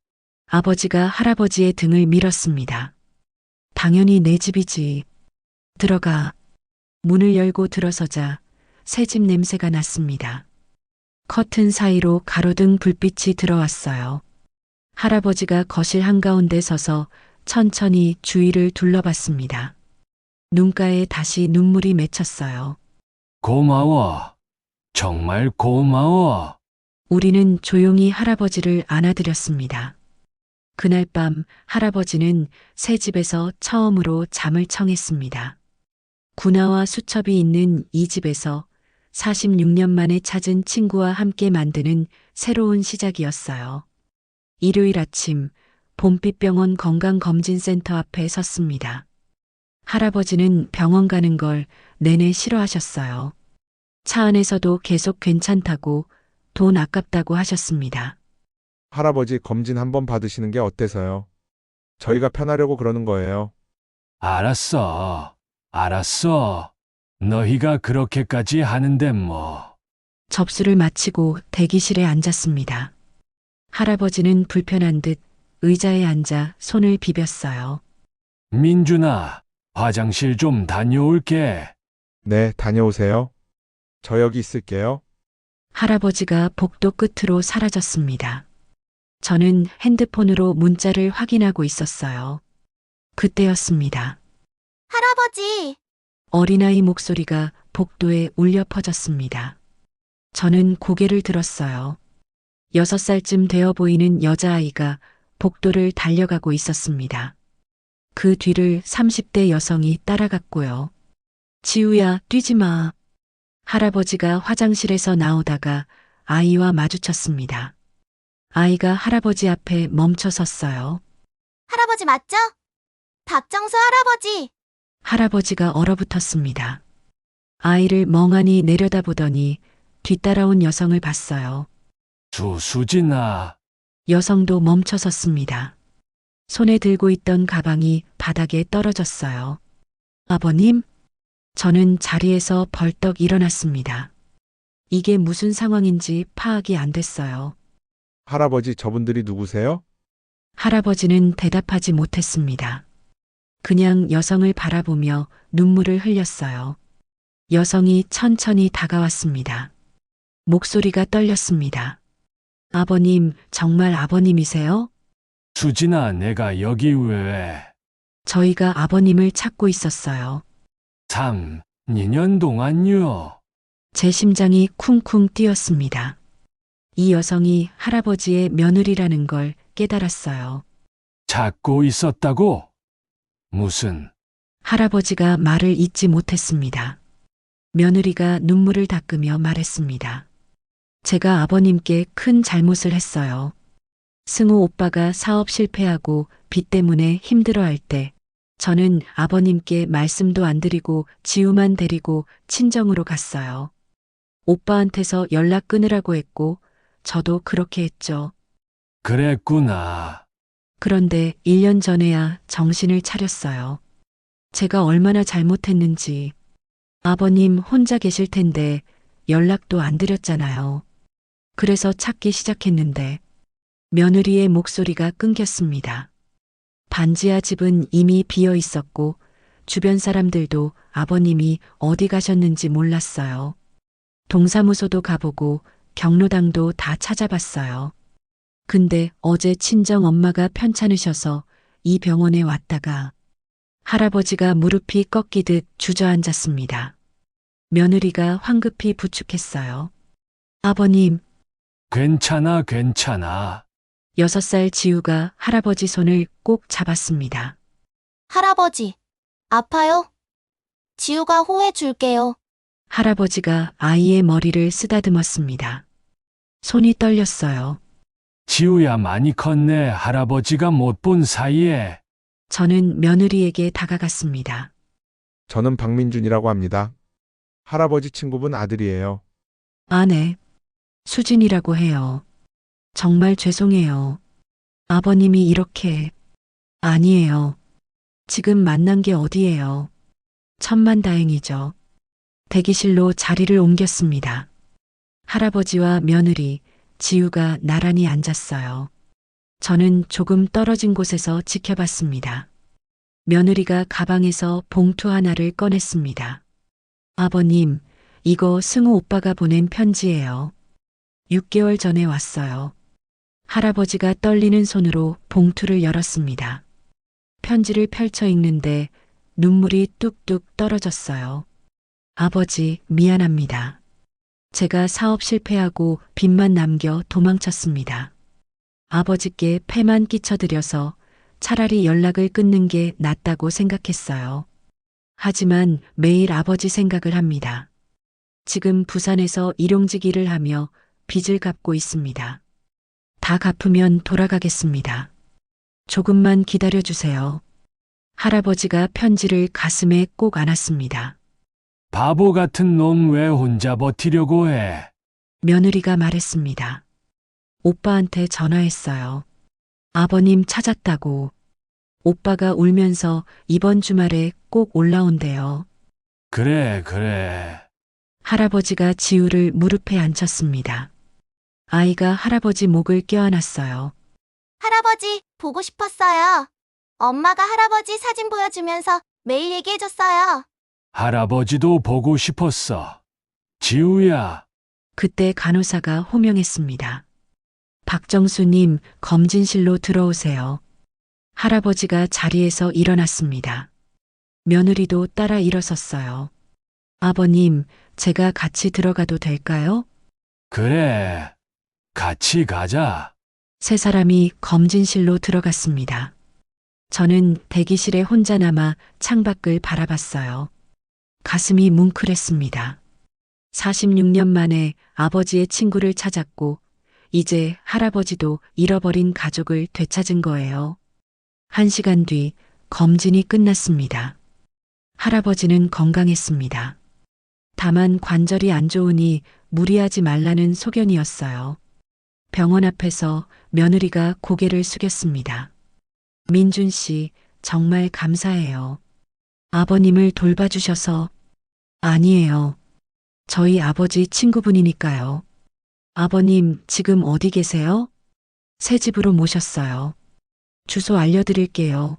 아버지가 할아버지의 등을 밀었습니다. 당연히 내 집이지. 들어가. 문을 열고 들어서자 새 집 냄새가 났습니다. 커튼 사이로 가로등 불빛이 들어왔어요. 할아버지가 거실 한가운데 서서 천천히 주위를 둘러봤습니다. 눈가에 다시 눈물이 맺혔어요. 고마워. 정말 고마워. 우리는 조용히 할아버지를 안아드렸습니다. 그날 밤 할아버지는 새 집에서 처음으로 잠을 청했습니다. 군화와 수첩이 있는 이 집에서 46년 만에 찾은 친구와 함께 만드는 새로운 시작이었어요. 일요일 아침 봄빛병원 건강검진센터 앞에 섰습니다. 할아버지는 병원 가는 걸 내내 싫어하셨어요. 차 안에서도 계속 괜찮다고 돈 아깝다고 하셨습니다. 할아버지 검진 한번 받으시는 게 어때서요? 저희가 편하려고 그러는 거예요. 알았어. 알았어. 너희가 그렇게까지 하는데 뭐. 접수를 마치고 대기실에 앉았습니다. 할아버지는 불편한 듯 의자에 앉아 손을 비볐어요. 민준아, 화장실 좀 다녀올게. 네, 다녀오세요. 저 여기 있을게요. 할아버지가 복도 끝으로 사라졌습니다. 저는 핸드폰으로 문자를 확인하고 있었어요. 그때였습니다. 할아버지, 어린아이 목소리가 복도에 울려 퍼졌습니다. 저는 고개를 들었어요. 6살쯤 되어 보이는 여자아이가 복도를 달려가고 있었습니다. 그 뒤를 30대 여성이 따라갔고요. 지우야, 뛰지 마. 할아버지가 화장실에서 나오다가 아이와 마주쳤습니다. 아이가 할아버지 앞에 멈춰 섰어요. 할아버지 맞죠? 박정수 할아버지! 할아버지가 얼어붙었습니다. 아이를 멍하니 내려다보더니 뒤따라온 여성을 봤어요. 수진아, 여성도 멈춰 섰습니다. 손에 들고 있던 가방이 바닥에 떨어졌어요. 아버님? 저는 자리에서 벌떡 일어났습니다. 이게 무슨 상황인지 파악이 안 됐어요. 할아버지, 저분들이 누구세요? 할아버지는 대답하지 못했습니다. 그냥 여성을 바라보며 눈물을 흘렸어요. 여성이 천천히 다가왔습니다. 목소리가 떨렸습니다. 아버님, 정말 아버님이세요? 수진아, 내가 여기 왜? 저희가 아버님을 찾고 있었어요. 2년 동안요. 제 심장이 쿵쿵 뛰었습니다. 이 여성이 할아버지의 며느리라는 걸 깨달았어요. 찾고 있었다고? 무슨? 할아버지가 말을 잇지 못했습니다. 며느리가 눈물을 닦으며 말했습니다. 제가 아버님께 큰 잘못을 했어요. 승우 오빠가 사업 실패하고 빚 때문에 힘들어할 때 저는 아버님께 말씀도 안 드리고 지우만 데리고 친정으로 갔어요. 오빠한테서 연락 끊으라고 했고 저도 그렇게 했죠. 그랬구나. 그런데 1년 전에야 정신을 차렸어요. 제가 얼마나 잘못했는지. 아버님 혼자 계실 텐데 연락도 안 드렸잖아요. 그래서 찾기 시작했는데 며느리의 목소리가 끊겼습니다. 반지하 집은 이미 비어 있었고 주변 사람들도 아버님이 어디 가셨는지 몰랐어요. 동사무소도 가보고 경로당도 다 찾아봤어요. 근데 어제 친정 엄마가 편찮으셔서 이 병원에 왔다가 할아버지가 무릎이 꺾이듯 주저앉았습니다. 며느리가 황급히 부축했어요. 아버님, 괜찮아, 괜찮아. 6살 지우가 할아버지 손을 꼭 잡았습니다. 할아버지, 아파요? 지우가 호해 줄게요. 할아버지가 아이의 머리를 쓰다듬었습니다. 손이 떨렸어요. 지우야, 많이 컸네. 할아버지가 못 본 사이에. 저는 며느리에게 다가갔습니다. 저는 박민준이라고 합니다. 할아버지 친구분 아들이에요. 아내, 수진이라고 해요. 정말 죄송해요. 아버님이 이렇게. 아니에요. 지금 만난 게 어디예요. 천만다행이죠. 대기실로 자리를 옮겼습니다. 할아버지와 며느리, 지우가 나란히 앉았어요. 저는 조금 떨어진 곳에서 지켜봤습니다. 며느리가 가방에서 봉투 하나를 꺼냈습니다. 아버님, 이거 승우 오빠가 보낸 편지예요. 6개월 전에 왔어요. 할아버지가 떨리는 손으로 봉투를 열었습니다. 편지를 펼쳐 읽는데 눈물이 뚝뚝 떨어졌어요. 아버지, 미안합니다. 제가 사업 실패하고 빚만 남겨 도망쳤습니다. 아버지께 폐만 끼쳐드려서 차라리 연락을 끊는 게 낫다고 생각했어요. 하지만 매일 아버지 생각을 합니다. 지금 부산에서 일용직 일을 하며 빚을 갚고 있습니다. 다 갚으면 돌아가겠습니다. 조금만 기다려주세요. 할아버지가 편지를 가슴에 꼭 안았습니다. 바보 같은 놈 왜 혼자 버티려고 해? 며느리가 말했습니다. 오빠한테 전화했어요. 아버님 찾았다고. 오빠가 울면서 이번 주말에 꼭 올라온대요. 그래, 그래. 할아버지가 지우를 무릎에 앉혔습니다. 아이가 할아버지 목을 껴안았어요. 할아버지, 보고 싶었어요. 엄마가 할아버지 사진 보여주면서 매일 얘기해줬어요. 할아버지도 보고 싶었어. 지우야, 그때 간호사가 호명했습니다. 박정수님, 검진실로 들어오세요. 할아버지가 자리에서 일어났습니다. 며느리도 따라 일어섰어요. 아버님, 제가 같이 들어가도 될까요? 그래, 같이 가자. 세 사람이 검진실로 들어갔습니다. 저는 대기실에 혼자 남아 창밖을 바라봤어요. 가슴이 뭉클했습니다. 46년 만에 아버지의 친구를 찾았고, 이제 할아버지도 잃어버린 가족을 되찾은 거예요. 1시간 뒤 검진이 끝났습니다. 할아버지는 건강했습니다. 다만 관절이 안 좋으니 무리하지 말라는 소견이었어요. 병원 앞에서 며느리가 고개를 숙였습니다. 민준 씨, 정말 감사해요. 아버님을 돌봐주셔서. 아니에요. 저희 아버지 친구분이니까요. 아버님, 지금 어디 계세요? 새 집으로 모셨어요. 주소 알려드릴게요.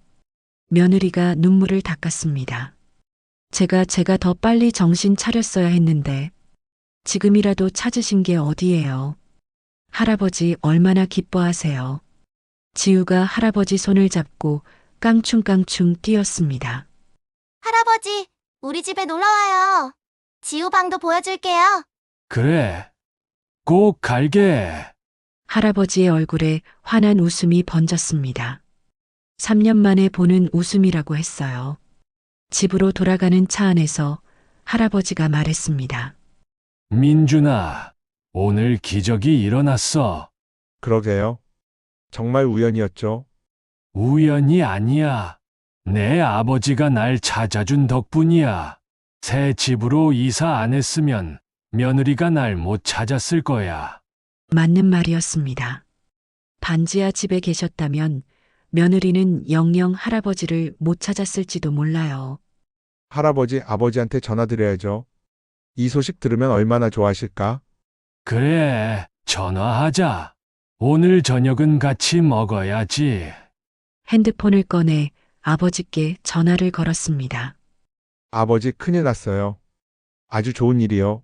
며느리가 눈물을 닦았습니다. 제가 더 빨리 정신 차렸어야 했는데, 지금이라도 찾으신 게 어디예요? 할아버지 얼마나 기뻐하세요. 지우가 할아버지 손을 잡고 깡충깡충 뛰었습니다. 할아버지, 우리 집에 놀러 와요. 지우 방도 보여줄게요. 그래, 꼭 갈게. 할아버지의 얼굴에 환한 웃음이 번졌습니다. 3년 만에 보는 웃음이라고 했어요. 집으로 돌아가는 차 안에서 할아버지가 말했습니다. 민준아, 오늘 기적이 일어났어. 그러게요. 정말 우연이었죠. 우연이 아니야. 내 아버지가 날 찾아준 덕분이야. 새 집으로 이사 안 했으면 며느리가 날 못 찾았을 거야. 맞는 말이었습니다. 반지하 집에 계셨다면 며느리는 영영 할아버지를 못 찾았을지도 몰라요. 할아버지, 아버지한테 전화드려야죠. 이 소식 들으면 얼마나 좋아하실까? 그래, 전화하자. 오늘 저녁은 같이 먹어야지. 핸드폰을 꺼내 아버지께 전화를 걸었습니다. 아버지, 큰일 났어요. 아주 좋은 일이요.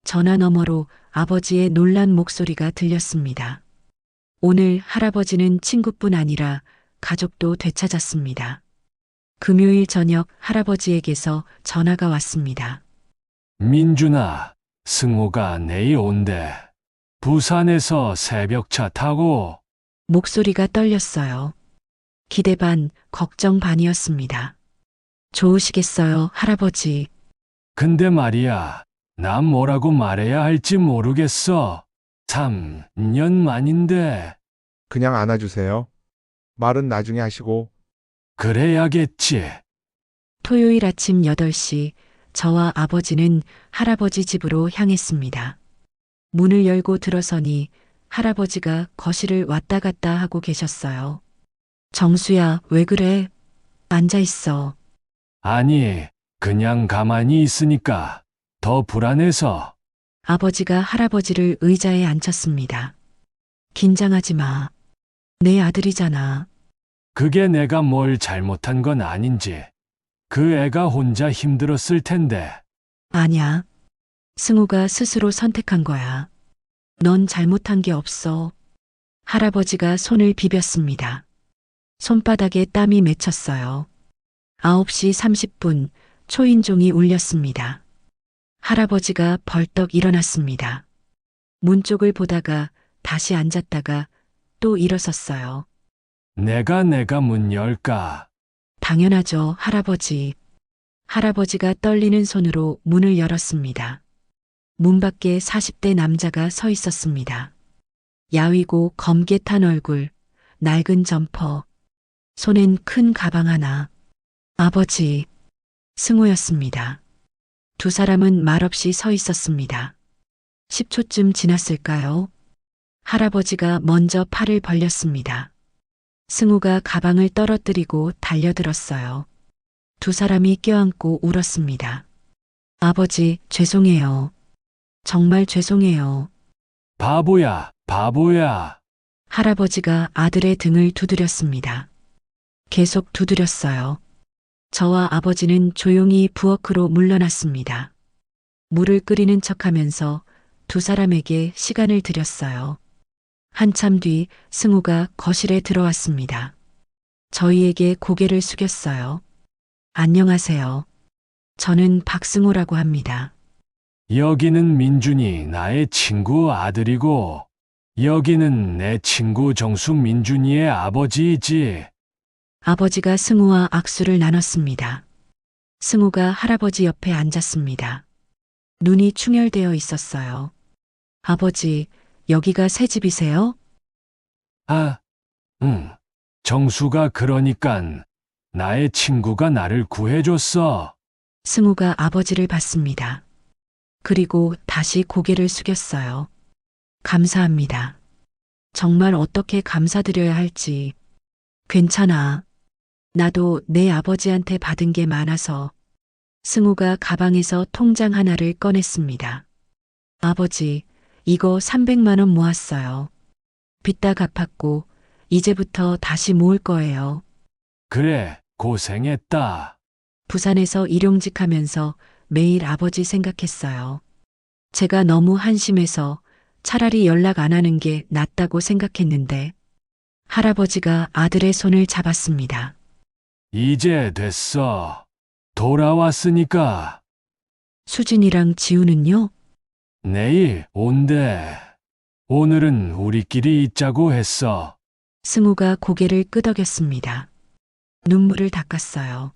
전화 너머로 아버지의 놀란 목소리가 들렸습니다. 오늘 할아버지는 친구뿐 아니라 가족도 되찾았습니다. 금요일 저녁 할아버지에게서 전화가 왔습니다. 민준아, 승호가 내일 온대. 부산에서 새벽차 타고. 목소리가 떨렸어요. 기대 반, 걱정 반이었습니다. 좋으시겠어요, 할아버지. 근데 말이야, 난 뭐라고 말해야 할지 모르겠어. 3년 만인데. 그냥 안아주세요. 말은 나중에 하시고. 그래야겠지. 토요일 아침 8시, 저와 아버지는 할아버지 집으로 향했습니다. 문을 열고 들어서니 할아버지가 거실을 왔다 갔다 하고 계셨어요. 정수야, 왜 그래? 앉아 있어. 아니, 그냥 가만히 있으니까 더 불안해서. 아버지가 할아버지를 의자에 앉혔습니다. 긴장하지 마. 내 아들이잖아. 그게 내가 뭘 잘못한 건 아닌지. 그 애가 혼자 힘들었을 텐데. 아니야. 승우가 스스로 선택한 거야. 넌 잘못한 게 없어. 할아버지가 손을 비볐습니다. 손바닥에 땀이 맺혔어요. 9시 30분 초인종이 울렸습니다. 할아버지가 벌떡 일어났습니다. 문 쪽을 보다가 다시 앉았다가 또 일어섰어요. 내가 문 열까? 당연하죠, 할아버지. 할아버지가 떨리는 손으로 문을 열었습니다. 문 밖에 40대 남자가 서 있었습니다. 야위고 검게 탄 얼굴, 낡은 점퍼, 손엔 큰 가방 하나. 아버지, 승우였습니다. 두 사람은 말없이 서 있었습니다. 10초쯤 지났을까요? 할아버지가 먼저 팔을 벌렸습니다. 승우가 가방을 떨어뜨리고 달려들었어요. 두 사람이 껴안고 울었습니다. 아버지, 죄송해요. 정말 죄송해요. 바보야, 바보야. 할아버지가 아들의 등을 두드렸습니다. 계속 두드렸어요. 저와 아버지는 조용히 부엌으로 물러났습니다. 물을 끓이는 척하면서 두 사람에게 시간을 드렸어요. 한참 뒤 승우가 거실에 들어왔습니다. 저희에게 고개를 숙였어요. 안녕하세요. 저는 박승호라고 합니다. 여기는 민준이 나의 친구 아들이고, 여기는 내 친구 정수 민준이의 아버지이지. 아버지가 승우와 악수를 나눴습니다. 승우가 할아버지 옆에 앉았습니다. 눈이 충혈되어 있었어요. 아버지, 여기가 새 집이세요? 아, 응. 정수가 그러니깐 나의 친구가 나를 구해줬어. 승우가 아버지를 봤습니다. 그리고 다시 고개를 숙였어요. 감사합니다. 정말 어떻게 감사드려야 할지. 괜찮아. 나도 내 아버지한테 받은 게 많아서. 승우가 가방에서 통장 하나를 꺼냈습니다. 아버지, 이거 300만 원 모았어요. 빚 다 갚았고, 이제부터 다시 모을 거예요. 그래, 고생했다. 부산에서 일용직하면서 매일 아버지 생각했어요. 제가 너무 한심해서 차라리 연락 안 하는 게 낫다고 생각했는데, 할아버지가 아들의 손을 잡았습니다. 이제 됐어. 돌아왔으니까 수진이랑 지우는요? 내일 온대. 오늘은 우리끼리 있자고 했어. 승우가 고개를 끄덕였습니다. 눈물을 닦았어요.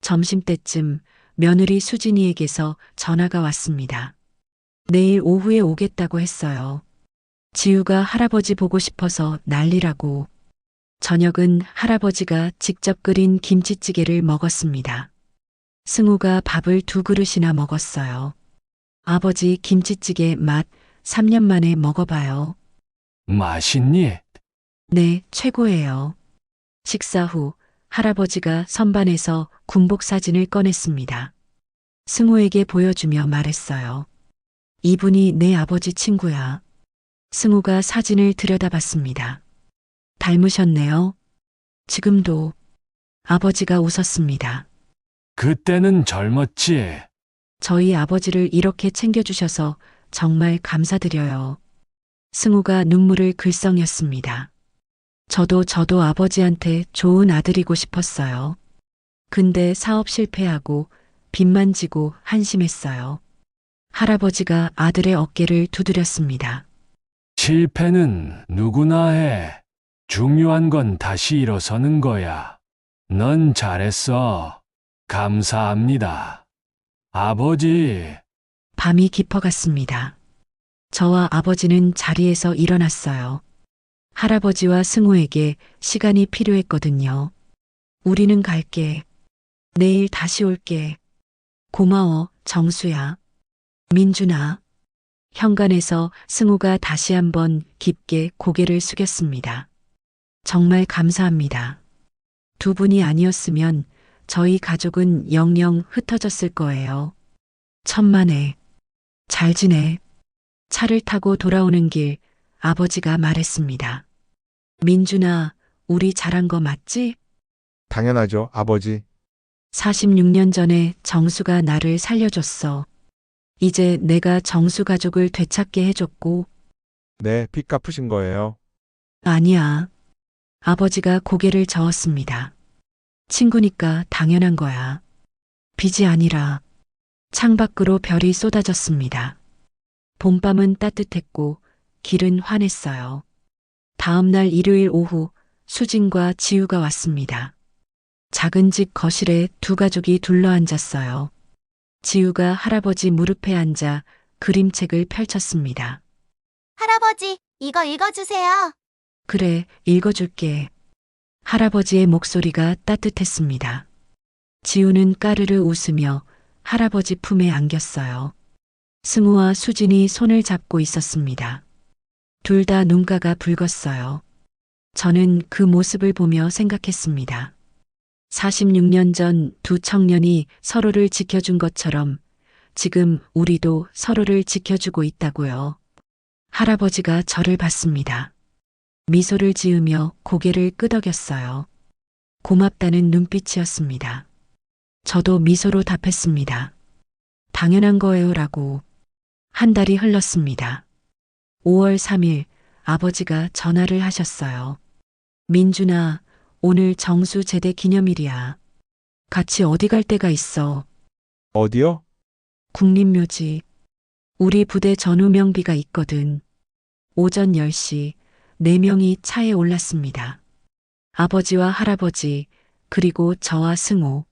점심때쯤 며느리 수진이에게서 전화가 왔습니다. 내일 오후에 오겠다고 했어요. 지우가 할아버지 보고 싶어서 난리라고. 저녁은 할아버지가 직접 끓인 김치찌개를 먹었습니다. 승우가 밥을 2그릇이나 먹었어요. 아버지 김치찌개 맛 3년 만에 먹어봐요. 맛있니? 네, 최고예요. 식사 후 할아버지가 선반에서 군복 사진을 꺼냈습니다. 승우에게 보여주며 말했어요. 이분이 내 아버지 친구야. 승우가 사진을 들여다봤습니다. 닮으셨네요. 지금도. 아버지가 웃었습니다. 그때는 젊었지. 저희 아버지를 이렇게 챙겨주셔서 정말 감사드려요. 승우가 눈물을 글썽였습니다. 저도 아버지한테 좋은 아들이고 싶었어요. 근데 사업 실패하고 빚만 지고 한심했어요. 할아버지가 아들의 어깨를 두드렸습니다. 실패는 누구나 해. 중요한 건 다시 일어서는 거야. 넌 잘했어. 감사합니다. 아버지. 밤이 깊어갔습니다. 저와 아버지는 자리에서 일어났어요. 할아버지와 승우에게 시간이 필요했거든요. 우리는 갈게. 내일 다시 올게. 고마워, 정수야. 민준아. 현관에서 승우가 다시 한번 깊게 고개를 숙였습니다. 정말 감사합니다. 두 분이 아니었으면 저희 가족은 영영 흩어졌을 거예요. 천만에. 잘 지내. 차를 타고 돌아오는 길 아버지가 말했습니다. 민준아, 우리 잘한 거 맞지? 당연하죠, 아버지. 46년 전에 정수가 나를 살려줬어. 이제 내가 정수 가족을 되찾게 해줬고, 네, 빚 갚으신 거예요. 아니야. 아버지가 고개를 저었습니다. 친구니까 당연한 거야. 빚이 아니라 창밖으로 별이 쏟아졌습니다. 봄밤은 따뜻했고 길은 환했어요. 다음 날 일요일 오후 수진과 지우가 왔습니다. 작은 집 거실에 두 가족이 둘러앉았어요. 지우가 할아버지 무릎에 앉아 그림책을 펼쳤습니다. 할아버지, 이거 읽어주세요. 그래, 읽어줄게. 할아버지의 목소리가 따뜻했습니다. 지우는 까르르 웃으며 할아버지 품에 안겼어요. 승우와 수진이 손을 잡고 있었습니다. 둘 다 눈가가 붉었어요. 저는 그 모습을 보며 생각했습니다. 46년 전 두 청년이 서로를 지켜준 것처럼 지금 우리도 서로를 지켜주고 있다고요. 할아버지가 저를 봤습니다. 미소를 지으며 고개를 끄덕였어요. 고맙다는 눈빛이었습니다. 저도 미소로 답했습니다. 당연한 거예요라고. 한 달이 흘렀습니다. 5월 3일 아버지가 전화를 하셨어요. 민준아, 오늘 정수 제대 기념일이야. 같이 어디 갈 데가 있어. 어디요? 국립묘지. 우리 부대 전우명비가 있거든. 오전 10시 4명이 차에 올랐습니다. 아버지와 할아버지, 그리고 저와 승호.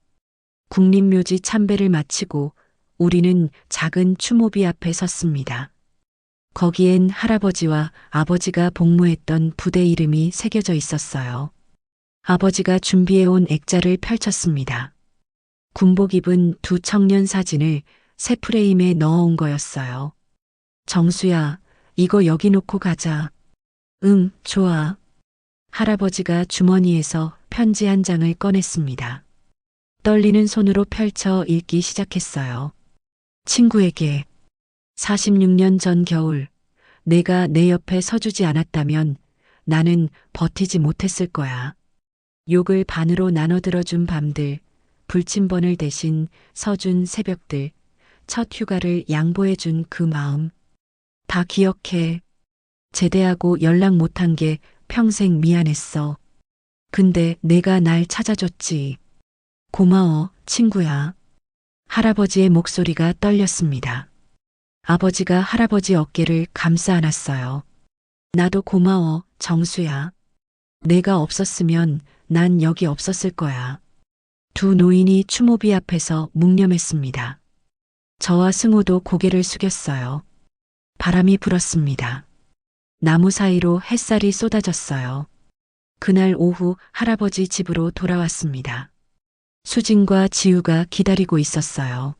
국립묘지 참배를 마치고 우리는 작은 추모비 앞에 섰습니다. 거기엔 할아버지와 아버지가 복무했던 부대 이름이 새겨져 있었어요. 아버지가 준비해온 액자를 펼쳤습니다. 군복 입은 두 청년 사진을 새 프레임에 넣어온 거였어요. 정수야, 이거 여기 놓고 가자. 응, 좋아. 할아버지가 주머니에서 편지 한 장을 꺼냈습니다. 떨리는 손으로 펼쳐 읽기 시작했어요. 친구에게 46년 전 겨울 내가 내 옆에 서주지 않았다면 나는 버티지 못했을 거야. 욕을 반으로 나눠 들어준 밤들, 불침번을 대신 서준 새벽들, 첫 휴가를 양보해준 그 마음. 다 기억해. 제대하고 연락 못한 게 평생 미안했어. 근데 내가 날 찾아줬지. 고마워, 친구야. 할아버지의 목소리가 떨렸습니다. 아버지가 할아버지 어깨를 감싸 안았어요. 나도 고마워, 정수야. 내가 없었으면 난 여기 없었을 거야. 두 노인이 추모비 앞에서 묵념했습니다. 저와 승우도 고개를 숙였어요. 바람이 불었습니다. 나무 사이로 햇살이 쏟아졌어요. 그날 오후 할아버지 집으로 돌아왔습니다. 수진과 지우가 기다리고 있었어요.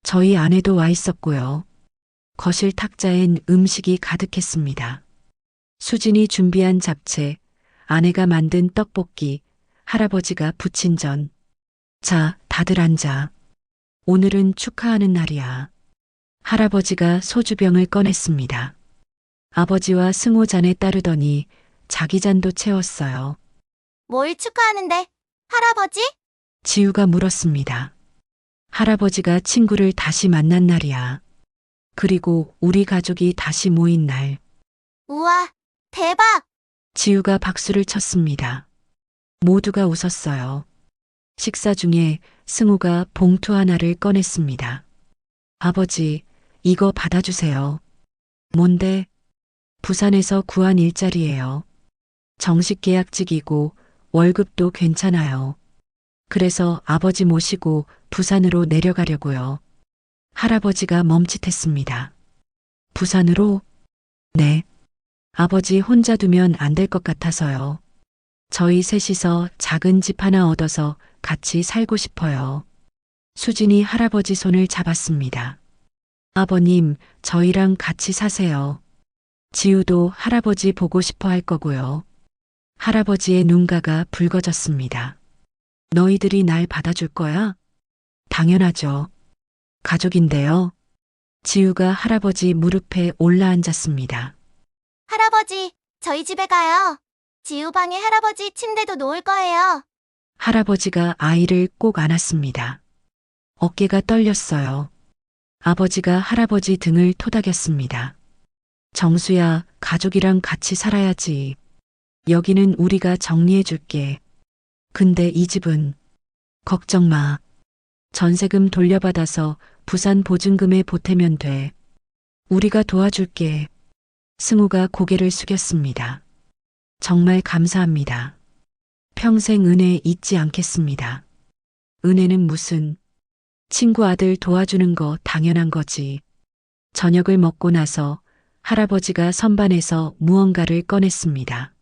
저희 아내도 와 있었고요. 거실 탁자엔 음식이 가득했습니다. 수진이 준비한 잡채, 아내가 만든 떡볶이, 할아버지가 부친 전. 자, 다들 앉아. 오늘은 축하하는 날이야. 할아버지가 소주병을 꺼냈습니다. 아버지와 승호 잔에 따르더니 자기 잔도 채웠어요. 뭘 축하하는데? 할아버지? 지우가 물었습니다. 할아버지가 친구를 다시 만난 날이야. 그리고 우리 가족이 다시 모인 날. 우와, 대박! 지우가 박수를 쳤습니다. 모두가 웃었어요. 식사 중에 승우가 봉투 하나를 꺼냈습니다. 아버지, 이거 받아주세요. 뭔데? 부산에서 구한 일자리예요. 정식 계약직이고 월급도 괜찮아요. 그래서 아버지 모시고 부산으로 내려가려고요. 할아버지가 멈칫했습니다. 부산으로? 네. 아버지 혼자 두면 안 될 것 같아서요. 저희 셋이서 작은 집 하나 얻어서 같이 살고 싶어요. 수진이 할아버지 손을 잡았습니다. 아버님, 저희랑 같이 사세요. 지우도 할아버지 보고 싶어 할 거고요. 할아버지의 눈가가 붉어졌습니다. 너희들이 날 받아줄 거야? 당연하죠. 가족인데요. 지우가 할아버지 무릎에 올라앉았습니다. 할아버지, 저희 집에 가요. 지우 방에 할아버지 침대도 놓을 거예요. 할아버지가 아이를 꼭 안았습니다. 어깨가 떨렸어요. 아버지가 할아버지 등을 토닥였습니다. 정수야, 가족이랑 같이 살아야지. 여기는 우리가 정리해 줄게. 근데 이 집은 걱정 마. 전세금 돌려받아서 부산 보증금에 보태면 돼. 우리가 도와줄게. 승우가 고개를 숙였습니다. 정말 감사합니다. 평생 은혜 잊지 않겠습니다. 은혜는 무슨? 친구 아들 도와주는 거 당연한 거지. 저녁을 먹고 나서 할아버지가 선반에서 무언가를 꺼냈습니다.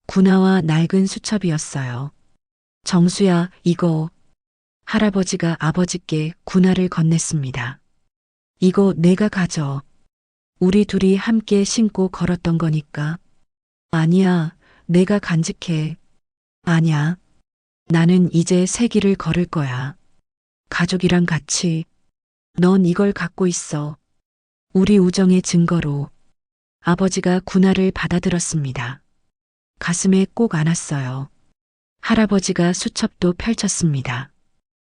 군화와 낡은 수첩이었어요. 정수야, 이거. 할아버지가 아버지께 군화를 건넸습니다. 이거 내가 가져. 우리 둘이 함께 신고 걸었던 거니까. 아니야, 내가 간직해. 아냐. 나는 이제 새 길을 걸을 거야. 가족이랑 같이. 넌 이걸 갖고 있어. 우리 우정의 증거로. 아버지가 군화를 받아들었습니다. 가슴에 꼭 안았어요. 할아버지가 수첩도 펼쳤습니다.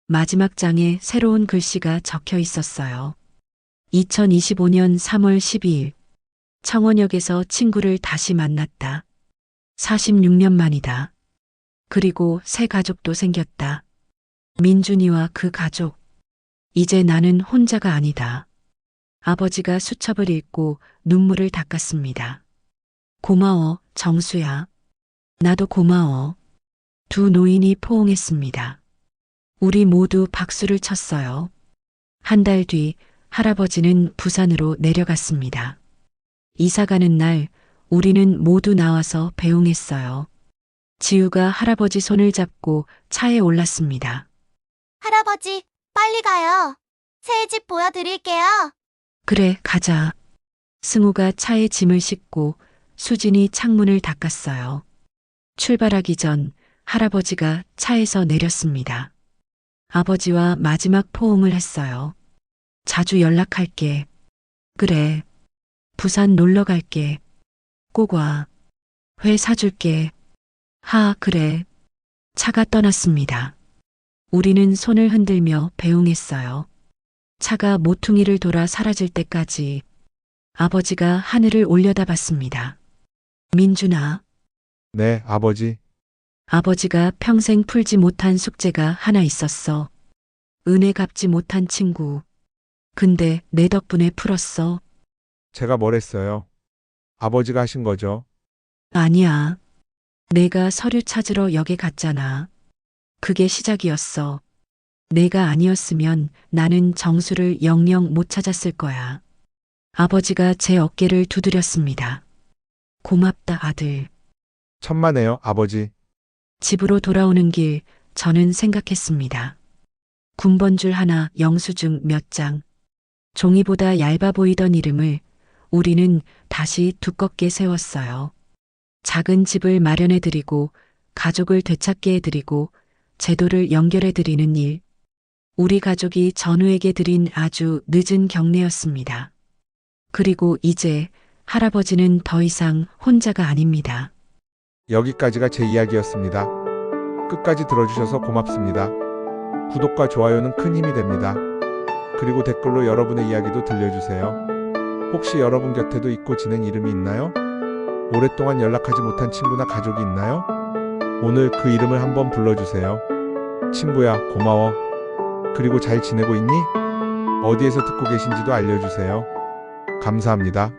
마지막 장에 새로운 글씨가 적혀 있었어요. 2025년 3월 12일. 청원역에서 친구를 다시 만났다. 46년 만이다. 그리고 새 가족도 생겼다. 민준이와 그 가족. 이제 나는 혼자가 아니다. 아버지가 수첩을 읽고 눈물을 닦았습니다. 고마워, 정수야. 나도 고마워. 두 노인이 포옹했습니다. 우리 모두 박수를 쳤어요. 한 달 뒤 할아버지는 부산으로 내려갔습니다. 이사 가는 날 우리는 모두 나와서 배웅했어요. 지우가 할아버지 손을 잡고 차에 올랐습니다. 할아버지, 빨리 가요. 새 집 보여드릴게요. 그래, 가자. 승우가 차에 짐을 싣고 수진이 창문을 닦았어요. 출발하기 전 할아버지가 차에서 내렸습니다. 아버지와 마지막 포옹을 했어요. 자주 연락할게. 그래. 부산 놀러 갈게. 꼭 와. 회 사줄게. 그래. 차가 떠났습니다. 우리는 손을 흔들며 배웅했어요. 차가 모퉁이를 돌아 사라질 때까지 아버지가 하늘을 올려다봤습니다. 민준아, 네, 아버지. 아버지가 평생 풀지 못한 숙제가 하나 있었어. 은혜 갚지 못한 친구. 근데 내 덕분에 풀었어. 제가 뭘 했어요? 아버지가 하신 거죠? 아니야. 내가 서류 찾으러 역에 갔잖아. 그게 시작이었어. 내가 아니었으면 나는 정수를 영영 못 찾았을 거야. 아버지가 제 어깨를 두드렸습니다. 고맙다, 아들. 천만에요, 아버지. 집으로 돌아오는 길 저는 생각했습니다. 군번줄 하나 영수증 몇 장. 종이보다 얇아 보이던 이름을 우리는 다시 두껍게 세웠어요. 작은 집을 마련해드리고 가족을 되찾게 해드리고 제도를 연결해드리는 일. 우리 가족이 전우에게 드린 아주 늦은 경례였습니다. 그리고 이제 할아버지는 더 이상 혼자가 아닙니다. 여기까지가 제 이야기였습니다. 끝까지 들어주셔서 고맙습니다. 구독과 좋아요는 큰 힘이 됩니다. 그리고 댓글로 여러분의 이야기도 들려주세요. 혹시 여러분 곁에도 잊고 지낸 이름이 있나요? 오랫동안 연락하지 못한 친구나 가족이 있나요? 오늘 그 이름을 한번 불러주세요. 친구야, 고마워. 그리고 잘 지내고 있니? 어디에서 듣고 계신지도 알려주세요. 감사합니다.